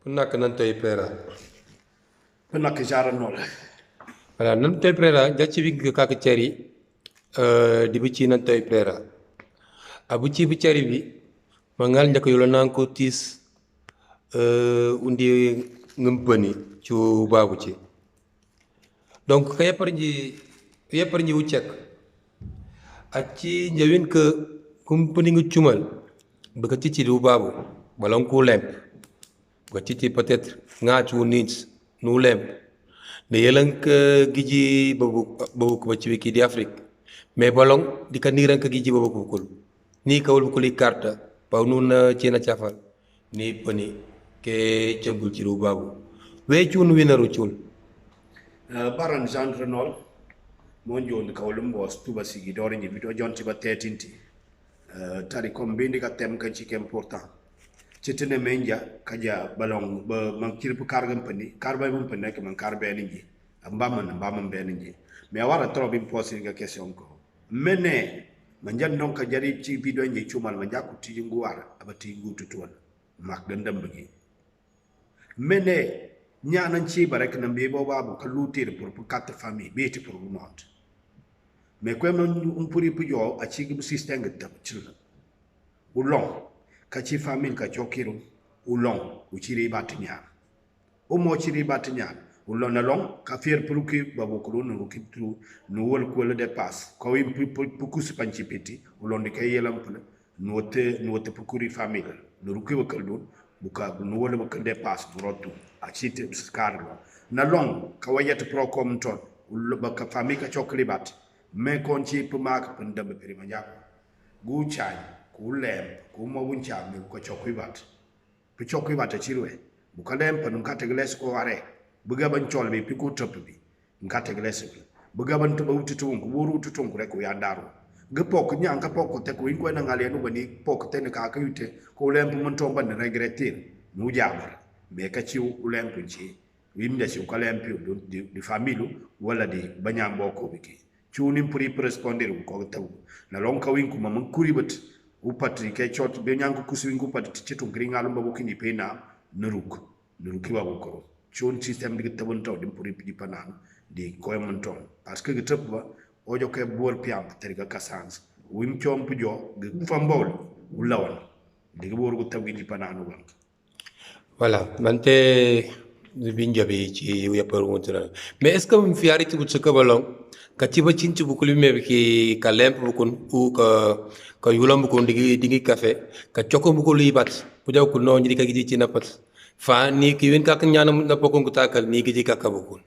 Nak nantoy prera. Penak jaran nol. Voilà, nantoy prera jaci bi kak ceri di bici nantoy prera. Abuci bicari bi mangal njak yulo nanko tis undi ngempani cu babu ci. Donc kaya perji ucek. Aci njawin ke kumpani ngucumal bekati ci du babu balong ku lemp. Bekati peut-être ngacu nits nu lemp. Ne yelang ke giji babu ko ci wiki di Afrique. Mais balong di kaniran ke giji babu kul. Ni kawul kuli karta paw nun cina cafal ni pani ke cembul ci du babu. We cun winaru cun. Baran genre nol. Monjo ndi kawulum bos tuba sigi dori ni video jonti ba tetinti. Tari kombindi ka tem ka ci important. Citene menja kaja balong ba man kirpu kargam pani karba bum pani ke man karbe ninji mbamam be ninji me wara trop impossible ga question ko mene manjan non ka jari ci video nji chumal man jakku ti nguwar abati ngutu tuwan mak gandam bagi mene nyanan ci barek na be bo babu ka lutir pour quatre famille beti pour monde mais ko man puri pujo a ci système ga tab ci ulong kachi famille ka chokiru ulong uchiri batnya o mo chiri batnya ulong na long ka fier puluki babu kulu no kiptu no wol ko le dépasse ko wi pukus panchipiti ulong de kayelam pula no te pukuri famille no ruki wakal dun buka no wol wakal dépasse brotu a chite skarlo na long ka wayet pro kom ton ullo baka famille ka chokli bat me konchi pumak pandam peri manja gu chai kulem kuma wuncha mi ko chokwibat pi chokwibat chirwe bukalem panun kategles ko are buga ban cholbe pi ko top bi kategles bi buga ban to bawti to ko woru to ton ko rek ya daru ge pok nyang ka pok te ko in ko na ngale no bani pok te ne ka ka yute ko lem mun to ban regretter mu jabar be ka ci ulem punci wimde ci ko lem pi di famille wala di banyam boko biki ciuni puri responder ko taw na lon ka win kuma man kuribat upati ke chot be nyango kusingu pati tichetu ngringa lumba bukini pena nuruk nurukiwa bukoro chon system bi tabon taw dim puri di panan di koymonton parce que gitaba ojo ke bor piam terga kasans wim chom pujo de fambol ulawan de bor go tawgi di panan wank Voilà, mante binja bi ci ya per wontana. Mais est-ce que mu fiari ci bu balong ka ci ba cinci bu kulime bi ki ka lemp bu kun u ka yulam bu kun digi café ka choko bu ko libat bu jaw ko no ñi ka gi ci napat fa ni ki wen ka ñanam na pokon ko takal ni gi ka bu kun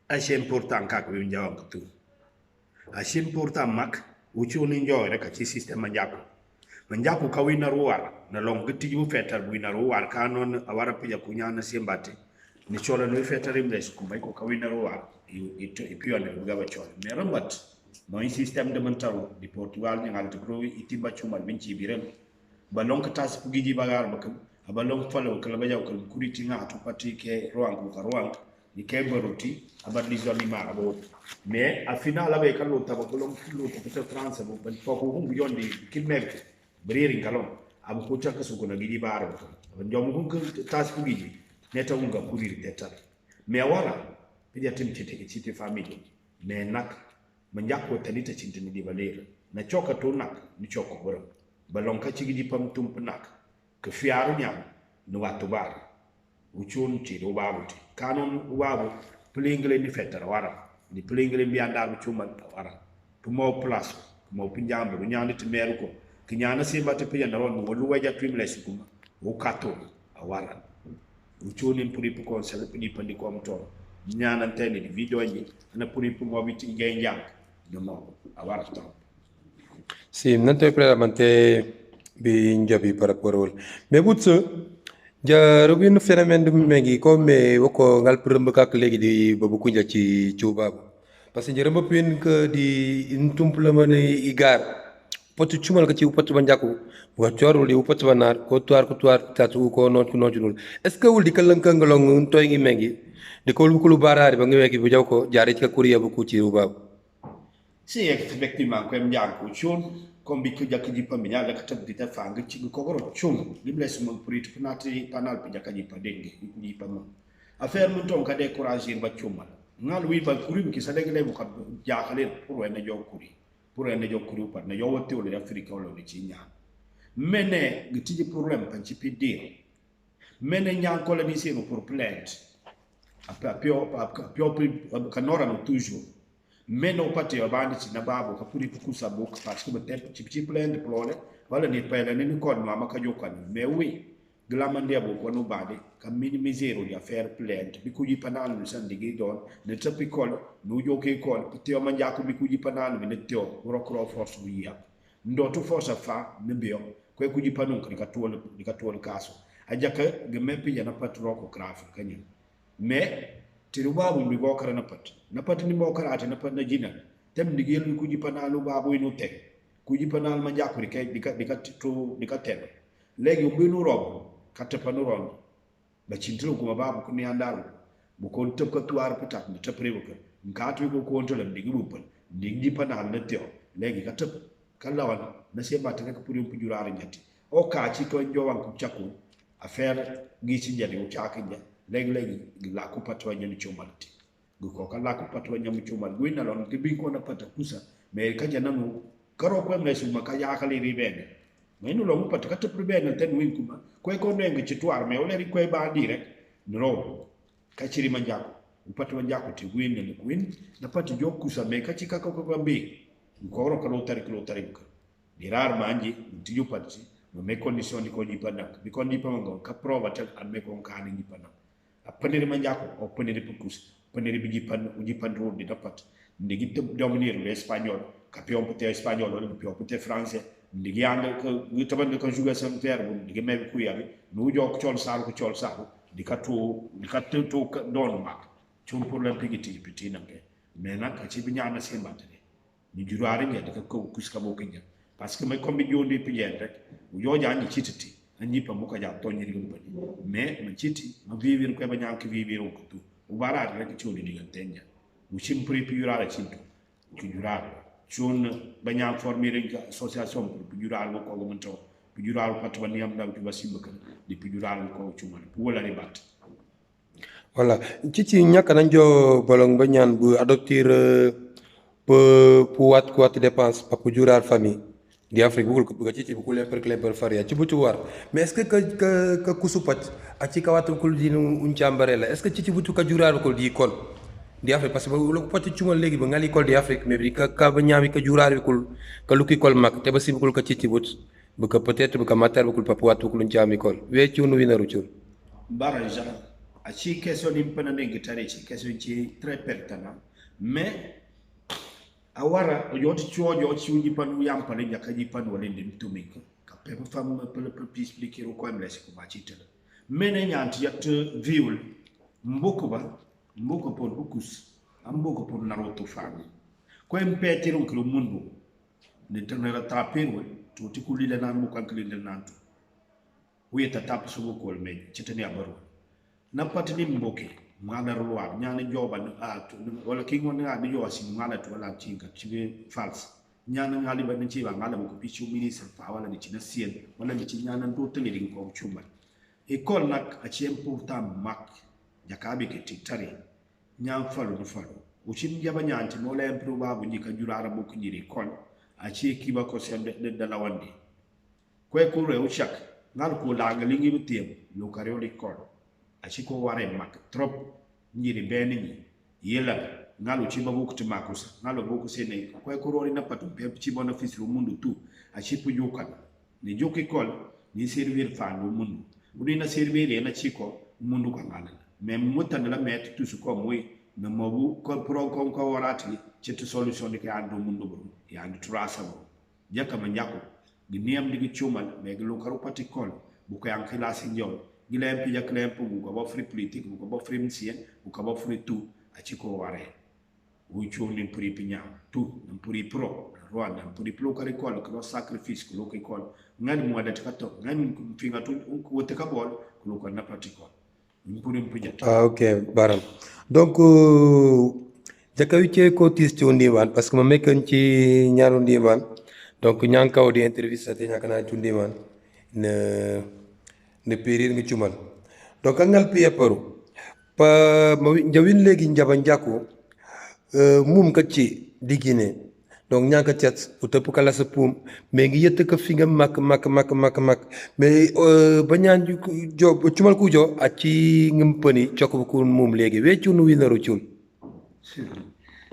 assez important ka ko njawam tu assez important mak u ci oni njoy rek ci système manjaku ka wina ruwar na long giti bu fetar wina ruwar ka non awara pija kunyana sembati ni chola no fetar imles ku bay ko ka wina ruwar i pione gaba chola mais rambat moy système de mental di Portugal ni ngal to itiba chumal binci birem balong ka tas ku giji bagar bakam abalong falo kala bajaw kala kuriti nga to pati ke ruwang ko ruwang ni ke baruti abar li zoni ma abo mais a final abe kalo tabakolong kilo to France bo ban foko hum yondi kilmek briri ngalon abu ko chaka su ko na gidi baro ko ndom ko tas ku gidi neta unga kuriri deta me wala pija timti te ci family me nak manjako tanita cintini di balere na choka to nak ni choko boro balon ka ci gidi pam tum nak ke fiaru nyam no watu bar uchun ci do babuti kanon wabu plingle ni fetara wara ni plingle bi andar chuman wara to mo place mo pinjambe nyandi te meru ko kinyana simba te pija naron mo lu waja trimles kuma o kato awara uchuni puri pu konsel pudi pandi ko amto nyana tane di video ni na puri pu mo biti ngay njang do no awara to si nantoy prera mante bi njabi par rapport wol mais butso ja rubin phénomène dum mengi ko me woko ngal prembe kak legi di babu kunja ci ciubab parce que jeremba pin ke di intumple mane igar potu chumal ka ci potu banjaku wa chorul di potu banar ko tuar tatu ko non ko nojul est ce que wul di kalan kangalong toy ngi mengi di ko lu barari ba ngi bu jaw ko jari ci kuriya bu ku ci ubab si effectivement ko njang ko chon kombi ku jakki jipa mi nyala kata dita fanga ci ko goro chum libles mo prit penati panal pi jakka jipa dengi jipa mo affaire mun ton ka décourager ba chuma ngal wi ba kuri ki sadeg le ko jaxale pour en jog kuri par ne yo wote wala afrique wala ni ci ñaan mene giti di problème pan ci pidir mene ñaan ko la ni sino pour plainte apa pio kanora no toujours mais non pas te bandi ci na babu ka puri ku sa bok parce que peut-être ci plein de problème wala ni pele ni ko no ma ka jokan mais oui glamande bo ko no badi ka minimiser o ya faire plainte bi ku yi panal ni san digi don ne tapi kol no joke kol te o manja ko bi ku yi panal ni ne teo rokro force bu ya ndoto force fa ne bio ko ku yi panon ka tol kaso ajaka ge mepi ya na patro ko graph kanyi mais tiru babu mi bokara na pat ni bokara ate na pat na jina tem digel ku jipana lu babu inu te ku jipana ma jakuri kay dika ten legi bu nu rob katta panu ron ba cintru ko babu ku ni andaru bu ko tep ko tuar patak ni tep rewu ko ngatu ko ko to lam digi bu pal digi jipana na teo legi ka tep kalawan na se batte ko puri pu jurare nyati o ka ci ko jowan ku chakku affaire gi ci jadi o chaki legi la ku patwa nyani chomalti gu ko kala ku patwa nyami chomal gu na lon ke bi ko na pata kusa me ka jana nu karo ko me suma ka ya khali ri ben me nu lo mu pata ka tepri ben ten win kuma ko ne ci tuar me ole ri ko ba di rek no ka ci ri ma jako u patwa jako ti win ne win na pata jo kusa me ka ci ka ko bi ko ro ko tari ko di rar manji ti ju pati no me condition di ko di panak bi ko di pamango ka prova tel an me ko kan ni panak paneri manjako o paneri pukus paneri bijipan ro di dapat ndigi dominir le espagnol capion peut espagnol wala capion peut français ndigi ande ko taban ko jouer sans faire ndigi me ku yabi no jok ciol sar di katu don mak cium pour l'impigiti petit nanke mais nak ci bi ñana sen batene ni jurare ngi de ko kuska mo kenya parce que me comme bi jondi piyen rek yo jaani cititi anyi pa muka ja to nyiri ngum bani mais ma citi ma vivir ko ba nyank vivir ko tu u bara rek ci woni digantenya u chimpri piurare cinto ci jurare chon ba nyank former association pour jurare ko go monto jurare pat ba niam daw ci basimba kan di jurare ko ci man wala ribat voilà ci ñaka nañ jo bolong ba ñaan bu adopter pour wat dépense pa pour jurar famille di Afrique bugul ko ci bu lemper faria ci butu war mais est ce que kusupat a ci kawatu ko di un chambare la est ce que ci butu ka jurar ko di kol di Afrique parce que lo ko pati ci mo legi ba ngali kol di Afrique mais bi ka ba ñami ka jurar ko ka lu ki kol mak te ba sibul ko ci but bu ko peut être bu ko matar bu ko papa watu ko lu chami kol we ci nu winaru ci baraja a ci question di pena ngi tare ci question ci très pertinent mais awara yoti chojo ci uji panu yampale nyaka ji panu wala ndim tumik ka pepe fam pele expliquer ko am lesi ko ba ci tele mene nyanti yat viol mboko por bukus am mboko por naroto fami ko em petiron ko mundu ne tanera tapero to ti kulile nan mo kan kulile nan to wiyata tap sugo ko me ci tane abaru na patini mboke ngala ruwa nyana joban wala ki ngon nga di yosi ngala to wala cinga ci false nyana ngali ban ci ba ngala ko pichu ministre fa wala ni ci na sien wala ni ci nyana do tele ring ko chuma école nak a ci important mak jakabe ke titari nyam falu do falu o ci njaba nyanti mo la impro babu ni ka jurara bokku jiri kon a ci kiba ko sen de la wandi ko re o chak ngal ko la ngali ngi butem lo karyo l'école a ci ko ware mak trop nyiri beni ni yela ngalo ci babu ko timakusa ngalo boko sene ko rori na patu be ci bona fisru mundu tu a ci pu jokan ni joki kol ni servir fa no mundu udi na servir na ci ko mundu ko ngala mais mutan la met tout ce ko moy na mobu ko pro ko warati ci to solution de ka ando mundu bu ya ando trasa bo jaka ma nyako gi niam digi chumal mais lo karu pati kol bu ko yang khilasi njol gilempi ya klempo bu ko ba free politique bu ko ba free msien bu ko ba free tout a ci ko ware wu choni puri pinya tout nam puri pro rwanda puri pro kare ko ko sacrifice ko ko ko ngani mo da takato ngani finga tu ko te ka bol ko ko na pratique puri pinya ah ok baram donc jakawi ci ko tis ci ndiwan parce que ma meken ci ñaaru ndiwan donc ñankaw di entrevista te ñakana tundiman ne ne perir ngi cumal donc angal piye paru pa njawin legi njaba njako mum kacci digine donc ñanka tiat utep kala sa pum mais ngi yett ka fi nga mak mais ba ñaan jo cumal ku jo aci ngam pani ciok ku mum legi weccu nu winaru ciul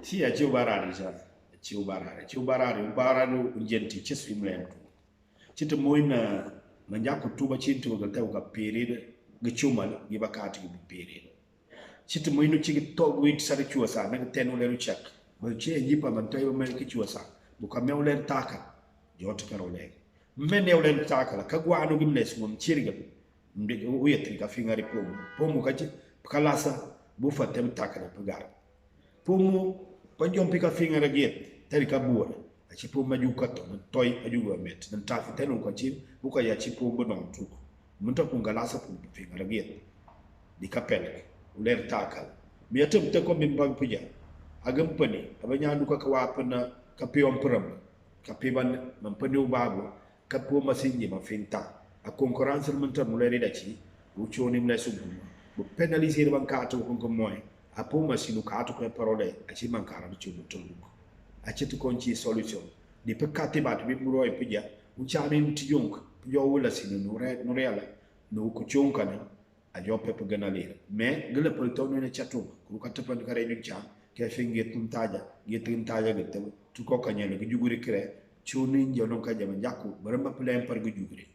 si a ciw barari sa ciw barari njenti ci swimlen ci te moy na ma njako tuba ci to ga taw ka period ga ciumal gi bakati gi period ci te moy no ci to wit sa ciwa sa na tenu leru chak ba ci njipa man tay ba mel ki ciwa sa bu ka mew len taka jot karo leg men new len taka la ka gwanu gim les mum cirga mde uyetri ka fingari pomu ka ci kalasa bu fatem taka la pagar pomu panjom pika fingara giet tari ka buora aci pom maju kato na toy aju go met nan tafi tenu ko ci bu ko ya ci pom bo non tu mun ta kun galasa pom fingara giet di kapel uler takal mi atem te ko min bag puja agam pani abanya du ka wapna ka piom pram ka piban man pani babu ka po masinji ma finta a concurrence mun ta muleri da ci bu choni mle subu bu penaliser ban ka to ko moy a po masinu ka to ko parole a ci man kara ci lu tulu a ci to kon ci solution di pekkati bat bi muro e puja u chami ti jonk yo wala sinu no reala no ko chonka na a jo pepe gana lira mais gele pol to no ne chatum ku ka to pan kare ñu cham ke fi ngetum taja gete tu ko kanyele gi juguri kre chuni njono ka jama jakku barama plan par gi juguri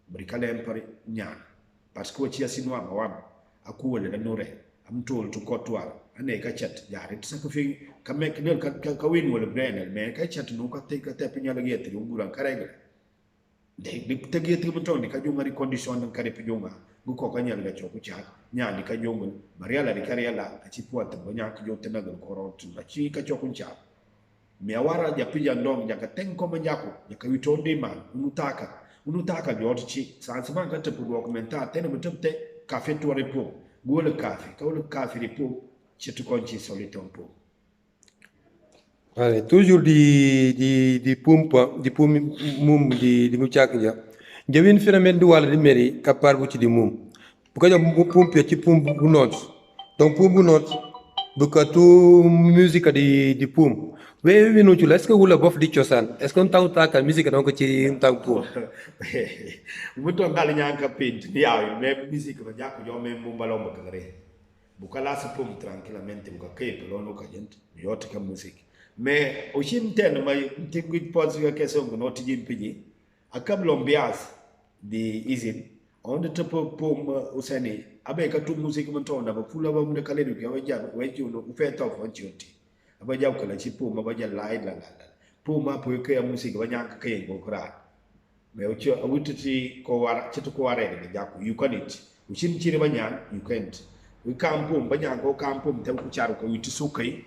bari kala en par ñaan parce que ci asino ma wam aku wala da no re am tol tu ko toir ane ka chat jaare sa ko fi ka mek ne ka win wala brenel mais ka chat no ka te pinyala gete nguran karega de te gete mo toni ka jumari condition nan kare pi junga bu ko kanyal ga choku cha nyani ka jongo mariala di kariala aci puata banyak jo tenagal korot aci ka choku cha mi awara ja pija ndong ja ka ten ko manjako ja ka witonde man unutaka joti ci sansiman ka tepu documentar tene mutepte ka fetu repo gole kafi ka wole kafi repo ci to konci soliton po allez toujours di pumpa di pum mum di ngucak ja jawin phénomène du wala di meri kapar bu ci di mum bu ko jam pompe ci pum bu note donc pum bu note bu ka tu musique di pum we no ci est ce que wula bof di ciosan est ce que taw ta musique donc ci taw pum bu to ngal nyanka pint ya mais musique ba jakko jo même mu balom ka re bu ka la pum tranquillamente bu ka kay lo ka jent yot ka musique mais au chimten may tingu pose ka question no tijin piji akab lombias di izin on de tepo pom usani abe ka tu musique mon tonda ba fula ba mu de kale du ya wajja wajju no u fe taw fon cioti aba jaw kala ci pom ba jall lay la pom ma po ke musique ba nyank kay go kra mais o ci awuti ko wara ci to ko ware de jakku you can it u chin ci ba nyan you can't we kam pom ba nyank ko kam pom tam ku charu ko yuti sukay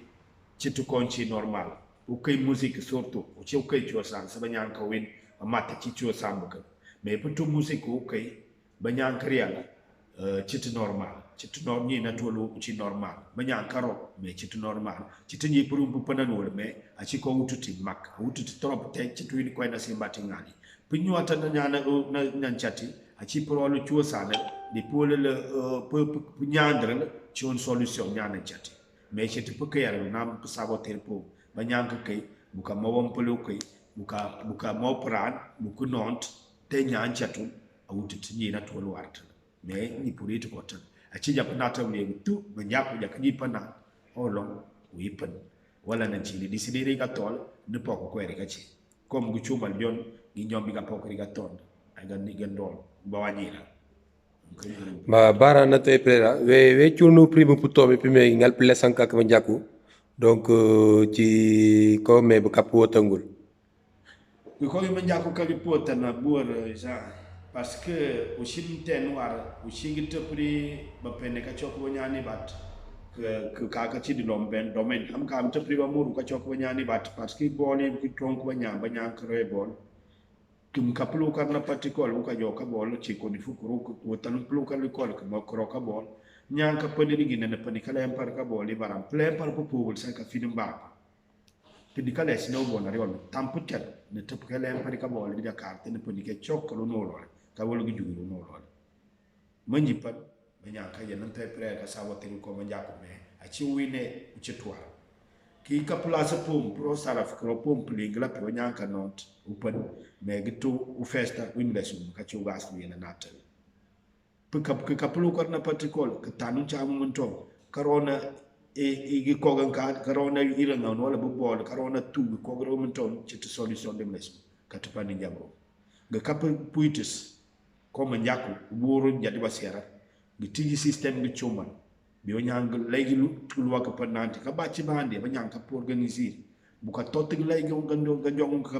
ci to konci normal u kay musique surtout u ci kay ciosan sa ba nyank win mata ci ciosan bu mais pour tout musique u kay ba nyank riala ci normal ci ni na tolo ci normal ba nyank ro mais ci normal ci ni pour bu panan wol mais a ci ko wututi mak wututi trop te ci tu ni koy na si mbati ngali pu ñu wata na nyana na nan chati a ci pour lu ciosan di pour le pu nyandra ci on solution nyana chati mais ci tu ko yar na pu saboter pour ba nyank kay bu ka mawam pelu kay bu ka mo pran bu ku nont te nyan chatu a wututi ni na tolo warta mais ni pour itu ko tan a ci japp na taw ne tu ba ñap ja ka ni pana olong wi pan wala nan ci di sidere ga tol ne poko ko ri ga ci comme gu chumal bion gi ñom bi ga poko ri ga ton ay ga ni gen dol ba wañi la ma bara na te prera we chunu primo puto mi pime ngal pile sanka ka jaku donc ci ko me bu kapu tangul ko mi jaku ka li potana buor ja parce que o shimten war o shingite pri ba pene ka chok bo nyani bat que ka ci di lomben domaine am ka am te pri ba muru ka chok bo nyani bat parce que boli ki tronk ba nyam ba nyank re bol tum ka plu ka na particule ka jo ka bol ci ko ni fukuru ko tan plu ka li kol ka mo kro ka bol nyanka pene ni gine ne pene kala empar ka bol li baram plein par ko pobul sa ka finim ba pedicale si no buona rivolta tamputel ne tepkele pari ka bol dia carte ne podi ke chok lo no lo ka wolo gi jugu no lo manji pat banya ka ya nan tay pre ka sa wote ko manja ko me a ci wine ci toa ki ka place pom pro sala fkro pom plinga pe banya ka not upan me gitu u festa wimlesum ka ci gas ni na natal ka pulu ko na patikol ka tanu cha mun to karona e kogan ka karona ira na wala bu bol karona tu ko gro mun ton ci to solution dem les ka to pani jabo ga kap puitis ko man yakku woro jadi basera gi tigi system bi chuman bi nyang legi lu tulwa ka pananti ka ba ci bande ba nyang ka organiser bu ka totti legi ngando ga jong ka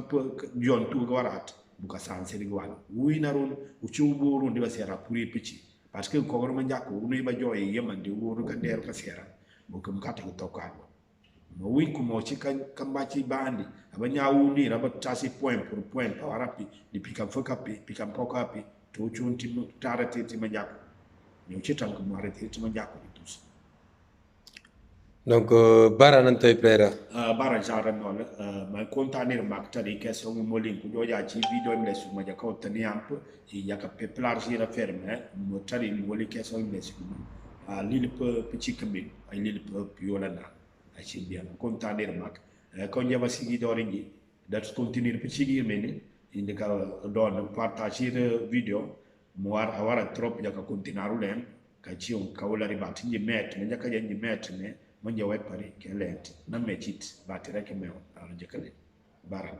jon tu ga warat bu ka san seri wal wi naron u ci woro di basera puri pici parce que ko gro man yakku unu ba joye yemande woro ka der ka sera bu kam kata ko tokado mo wi ko mo ci kan kambaci bandi aba nyaawu ni raba tasi point pour point pa rapi di pikam fokapi pikam pokapi to chunti tarate ti manjako ñu ci tank mo arrêté ti manjako di tous donc bara nan toy prera bara jara no ma contenir mak tari question mo link do ja ci video mi su ma ja ko tani amp ya ka pe plargir a ferme mo tari mo li question mi su lili pe ci kambi ay lili pe yolana ay ci bien contenir mak ko ñeba sigi do ringi dat continuer pe ci gi meni indi ka don partager video mo war awara trop ja ka continuaru len ka ci on ka wala ribat ñi met ne jaka ñi met ne mo ñewé pari ke lent na metit batira ke mew ala jekale bara